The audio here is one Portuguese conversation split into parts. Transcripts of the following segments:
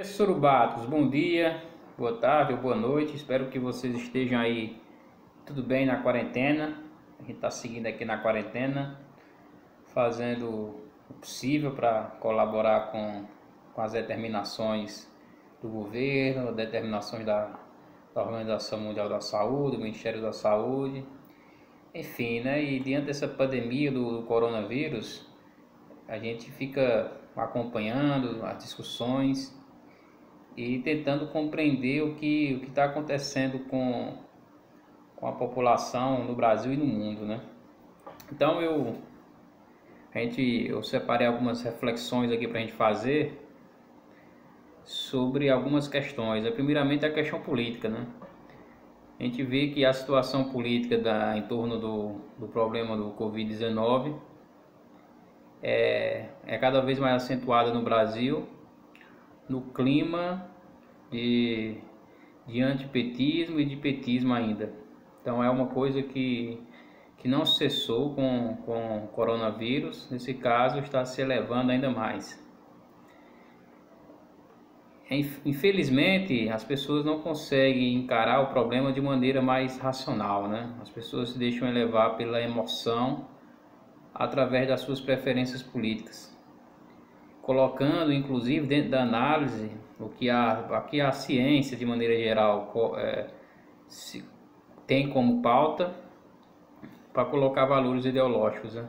Surubatos, bom dia, boa tarde ou boa noite. Espero que vocês estejam aí tudo bem na quarentena. A gente está seguindo aqui na quarentena, fazendo o possível para colaborar com as determinações do governo, determinações da Organização Mundial da Saúde, do Ministério da Saúde, enfim, né? E diante dessa pandemia do coronavírus, a gente fica acompanhando as discussões e tentando compreender o que está acontecendo com a população no Brasil e no mundo, né? Então eu separei algumas reflexões aqui para a gente fazer sobre algumas questões. Primeiramente a questão política, né? A gente vê que a situação política em torno do problema do Covid-19 é cada vez mais acentuada no Brasil, no clima de antipetismo e de petismo ainda. Então é uma coisa que não cessou com o coronavírus, nesse caso está se elevando ainda mais. Infelizmente as pessoas não conseguem encarar o problema de maneira mais racional, né? As pessoas se deixam levar pela emoção através das suas preferências políticas, colocando inclusive dentro da análise o que a ciência de maneira geral tem como pauta para colocar valores ideológicos, né?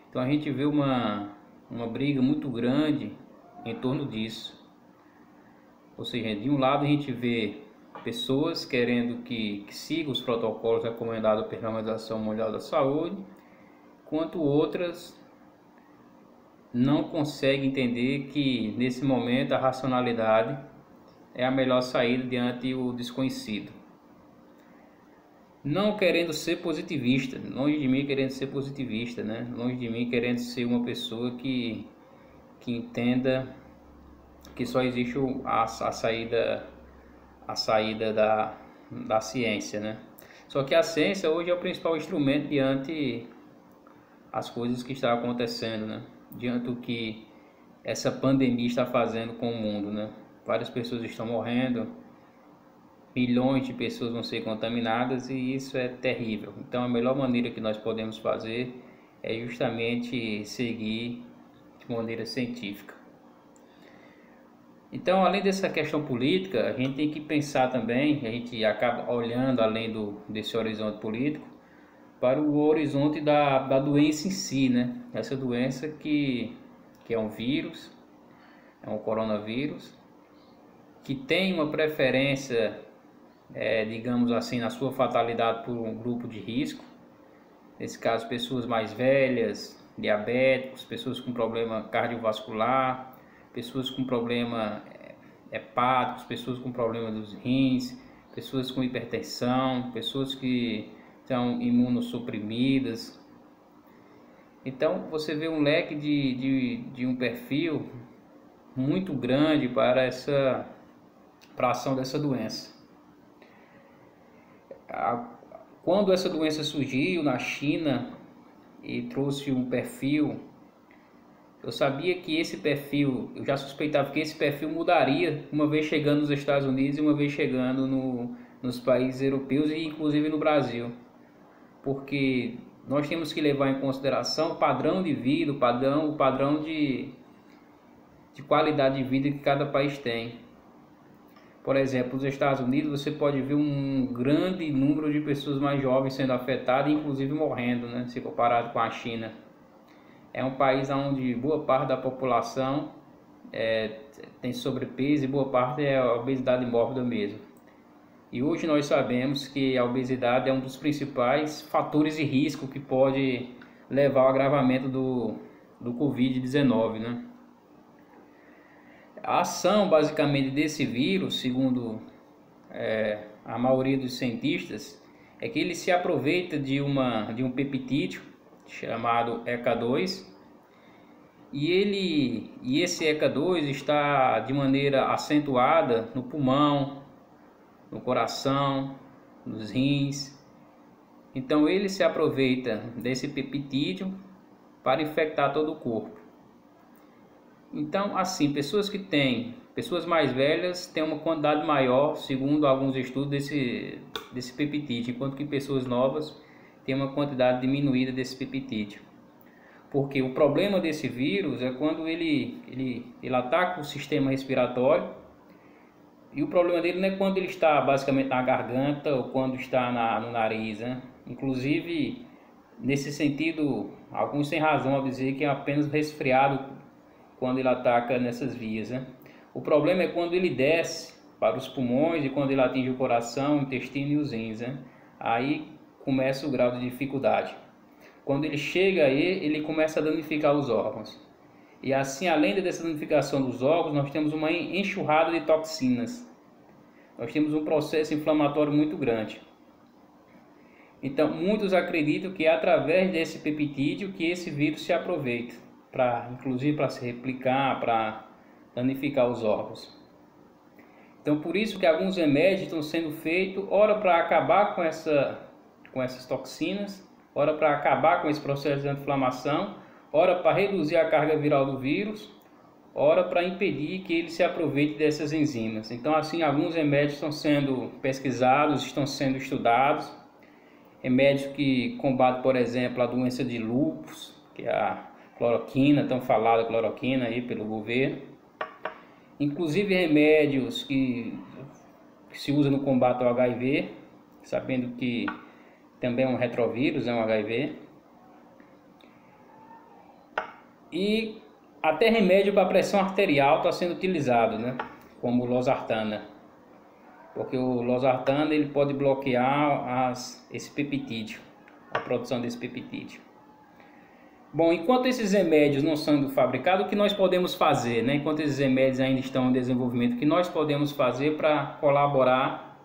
Então a gente vê uma briga muito grande em torno disso. Ou seja, de um lado a gente vê pessoas querendo que siga os protocolos recomendados pela Organização Mundial da Saúde, enquanto outras não conseguem entender que nesse momento a racionalidade é a melhor saída diante do desconhecido. Não querendo ser positivista, longe de mim querendo ser positivista, né? Longe de mim querendo ser uma pessoa que entenda que só existe a saída da ciência, né? Só que a ciência hoje é o principal instrumento diante as coisas que estão acontecendo, né? Diante do que essa pandemia está fazendo com o mundo, né? Várias pessoas estão morrendo, milhões de pessoas vão ser contaminadas e isso é terrível. Então a melhor maneira que nós podemos fazer é justamente seguir de maneira científica. Então, além dessa questão política, a gente tem que pensar também, a gente acaba olhando além desse horizonte político, para o horizonte da doença em si, né? Essa doença que é um vírus, é um coronavírus, que tem uma preferência, digamos assim, na sua fatalidade por um grupo de risco. Nesse caso, pessoas mais velhas, diabéticos, pessoas com problema cardiovascular, pessoas com problema hepáticos, pessoas com problema dos rins, pessoas com hipertensão, pessoas que estão imunossuprimidas. Então você vê um leque de um perfil muito grande para a ação dessa doença. Quando essa doença surgiu na China e trouxe um perfil, eu sabia que esse perfil, eu já suspeitava que esse perfil mudaria uma vez chegando nos Estados Unidos e uma vez chegando nos países europeus e inclusive no Brasil. Porque nós temos que levar em consideração o padrão de vida, o padrão de qualidade de vida que cada país tem. Por exemplo, nos Estados Unidos você pode ver um grande número de pessoas mais jovens sendo afetadas, inclusive morrendo, né, se comparado com a China. É um país onde boa parte da população tem sobrepeso e boa parte é a obesidade mórbida mesmo. E hoje nós sabemos que a obesidade é um dos principais fatores de risco que pode levar ao agravamento do Covid-19, né? A ação basicamente desse vírus, segundo a maioria dos cientistas, é que ele se aproveita de um peptídeo chamado ECA2 e esse ECA2 está de maneira acentuada no pulmão, no coração, nos rins. Então ele se aproveita desse peptídeo para infectar todo o corpo. Então, assim, pessoas que têm Pessoas mais velhas têm uma quantidade maior, segundo alguns estudos, desse peptídeo, enquanto que pessoas novas têm uma quantidade diminuída desse peptídeo. Porque o problema desse vírus é quando ele ataca o sistema respiratório, e o problema dele não é quando ele está basicamente na garganta ou quando está no nariz, né? Inclusive, nesse sentido, alguns têm razão ao dizer que é apenas resfriado quando ele ataca nessas vias, né? O problema é quando ele desce para os pulmões e quando ele atinge o coração, o intestino e os rins, né? Aí começa o grau de dificuldade. Quando ele chega aí, ele começa a danificar os órgãos. E assim, além dessa danificação dos órgãos, nós temos uma enxurrada de toxinas. Nós temos um processo inflamatório muito grande. Então, muitos acreditam que é através desse peptídeo que esse vírus se aproveita, inclusive para se replicar, para danificar os órgãos. Então, por isso que alguns remédios estão sendo feitos, ora para acabar com essas toxinas, ora para acabar com esse processo de inflamação, ora para reduzir a carga viral do vírus, ora para impedir que ele se aproveite dessas enzimas. Então, assim, alguns remédios estão sendo pesquisados, estão sendo estudados. Remédios que combatem, por exemplo, a doença de lúpus, que é a cloroquina, tão falada cloroquina aí pelo governo. Inclusive remédios que se usam no combate ao HIV, sabendo que também é um retrovírus, é um HIV. E até remédio para pressão arterial está sendo utilizado, né? Como o losartana. Porque o losartana ele pode bloquear esse peptídeo, a produção desse peptídeo. Bom, enquanto esses remédios não são fabricados, o que nós podemos fazer, né? Enquanto esses remédios ainda estão em desenvolvimento, o que nós podemos fazer para colaborar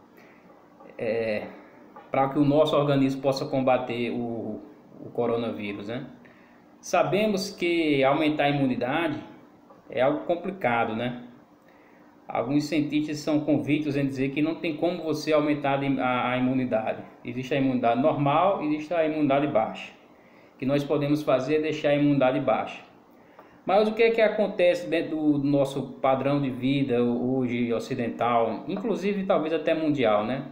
para que o nosso organismo possa combater o coronavírus, né? Sabemos que aumentar a imunidade é algo complicado, né? Alguns cientistas são convictos em dizer que não tem como você aumentar a imunidade. Existe a imunidade normal e existe a imunidade baixa. O que nós podemos fazer é deixar a imunidade baixa. Mas o que é que acontece dentro do nosso padrão de vida hoje ocidental, inclusive talvez até mundial, né?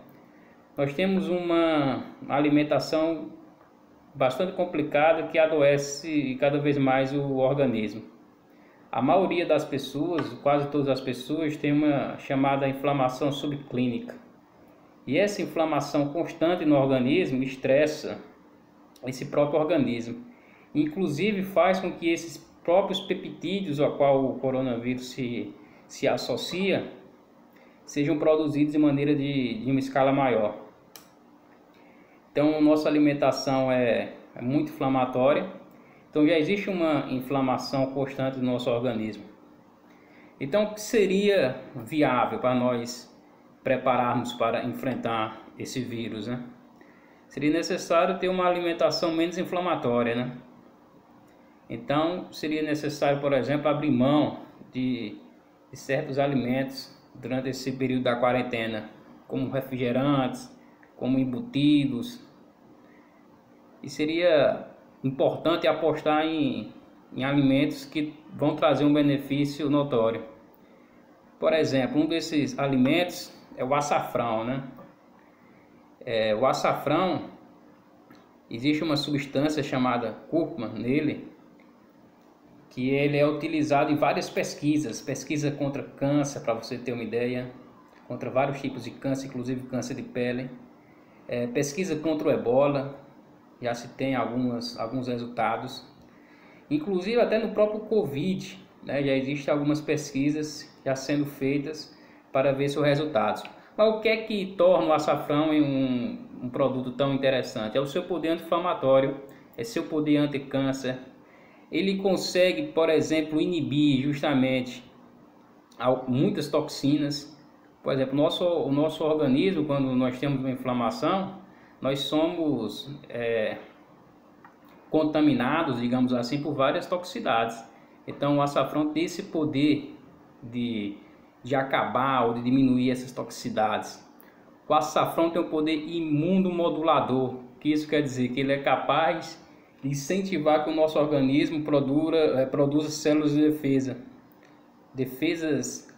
Nós temos uma alimentação bastante complicada que adoece cada vez mais o organismo. A maioria das pessoas, quase todas as pessoas, tem uma chamada inflamação subclínica. E essa inflamação constante no organismo estressa esse próprio organismo. Inclusive faz com que esses próprios peptídeos ao qual o coronavírus se associa sejam produzidos de maneira de uma escala maior. Então, nossa alimentação é muito inflamatória. Então, já existe uma inflamação constante no nosso organismo. Então, o que seria viável para nós prepararmos para enfrentar esse vírus, né? Seria necessário ter uma alimentação menos inflamatória, né? Então, seria necessário, por exemplo, abrir mão de certos alimentos durante esse período da quarentena, como refrigerantes, como embutidos. E seria importante apostar em alimentos que vão trazer um benefício notório. Por exemplo, um desses alimentos é o açafrão, né? O açafrão, existe uma substância chamada cúrcuma nele, que ele é utilizado em várias pesquisas, pesquisa contra câncer, para você ter uma ideia, contra vários tipos de câncer, inclusive câncer de pele, pesquisa contra o ebola, já se tem alguns resultados, inclusive até no próprio Covid, né, já existem algumas pesquisas já sendo feitas para ver seus resultados. Mas o que é que torna o açafrão em um produto tão interessante? É o seu poder anti-inflamatório, é seu poder anti-câncer. Ele consegue, por exemplo, inibir justamente muitas toxinas. Por exemplo, o nosso organismo, quando nós temos uma inflamação, nós somos contaminados, digamos assim, por várias toxicidades. Então o açafrão tem esse poder de acabar ou de diminuir essas toxicidades. O açafrão tem um poder imunomodulador, que isso quer dizer que ele é capaz de incentivar que o nosso organismo produza células de defesas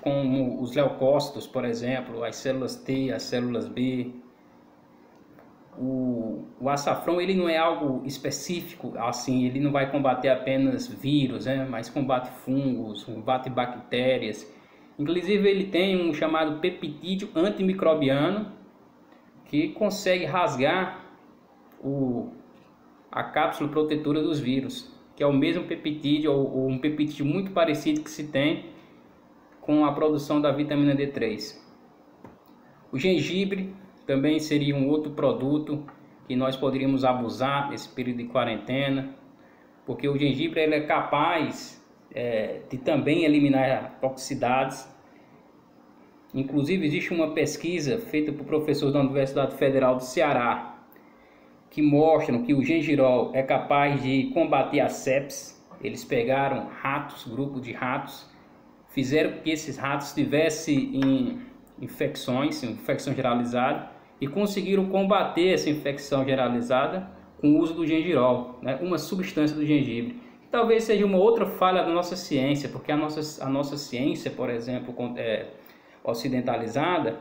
como os leucócitos, por exemplo, as células T, as células B. O açafrão ele não é algo específico, assim, ele não vai combater apenas vírus, né, mas combate fungos, combate bactérias. Inclusive ele tem um chamado peptídeo antimicrobiano que consegue rasgar a cápsula protetora dos vírus, que é o mesmo peptídeo ou um peptídeo muito parecido que se tem com a produção da vitamina D3. O gengibre também seria um outro produto que nós poderíamos abusar nesse período de quarentena, porque o gengibre ele é capaz de também eliminar toxicidades. Inclusive existe uma pesquisa feita por professores da Universidade Federal do Ceará que mostram que o gengirol é capaz de combater a sepsis. Eles pegaram ratos, grupo de ratos, fizeram que esses ratos tivessem infecção generalizada, e conseguiram combater essa infecção generalizada com o uso do gengirol, né? Uma substância do gengibre. Talvez seja uma outra falha da nossa ciência, porque a nossa ciência, por exemplo, ocidentalizada,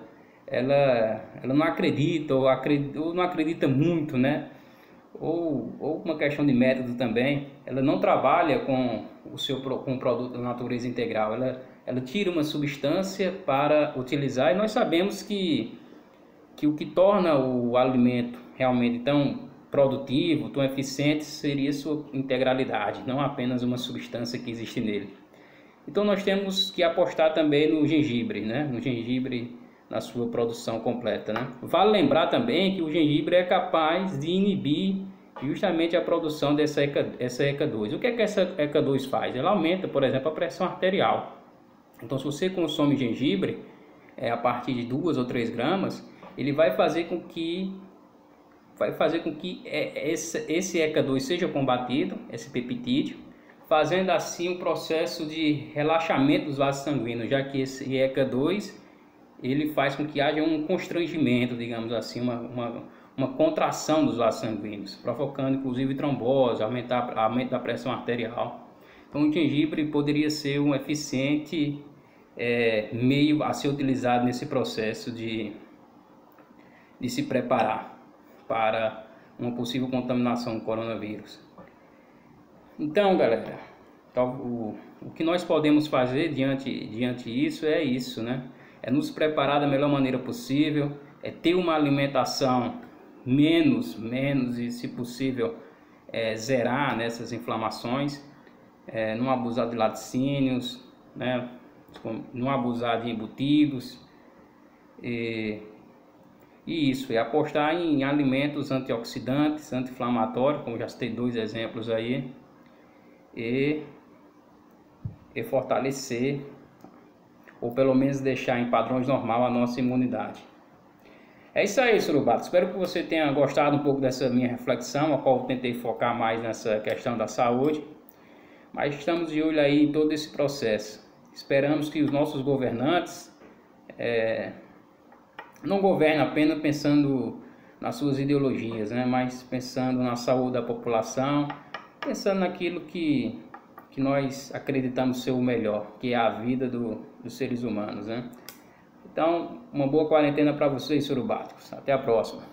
ela não acredita ou não acredita muito, né? Ou uma questão de método também, ela não trabalha com um produto da natureza integral, ela tira uma substância para utilizar, e nós sabemos que o que torna o alimento realmente tão produtivo, tão eficiente, seria sua integralidade, não apenas uma substância que existe nele. Então nós temos que apostar também no gengibre, né? No gengibre na sua produção completa, né? Vale lembrar também que o gengibre é capaz de inibir justamente a produção dessa ECA2. O que é que essa ECA2 faz? Ela aumenta, por exemplo, a pressão arterial. Então, se você consome gengibre a partir de 2 ou 3 gramas, ele vai fazer com que esse ECA2 seja combatido, esse peptídeo, fazendo assim um processo de relaxamento dos vasos sanguíneos, já que esse ECA2 ele faz com que haja um constrangimento, digamos assim, uma contração dos vasos sanguíneos, provocando inclusive trombose, aumento da pressão arterial. Então o gengibre poderia ser um eficiente meio a ser utilizado nesse processo de se preparar para uma possível contaminação do coronavírus. Então, galera, o que nós podemos fazer diante disso é isso, né? É nos preparar da melhor maneira possível, é ter uma alimentação menos e, se possível, zerar nessas inflamações, não abusar de laticínios, né? Não abusar de embutidos, e isso, é apostar em alimentos antioxidantes, anti-inflamatórios, como já citei 2 exemplos aí, e fortalecer, ou pelo menos deixar em padrões normal a nossa imunidade. É isso aí, Surubato. Espero que você tenha gostado um pouco dessa minha reflexão, a qual eu tentei focar mais nessa questão da saúde, mas estamos de olho aí em todo esse processo. Esperamos que os nossos governantes não governem apenas pensando nas suas ideologias, né? Mas pensando na saúde da população, pensando naquilo que nós acreditamos ser o melhor, que é a vida dos seres humanos, né? Então, uma boa quarentena para vocês, surubatos. Até a próxima.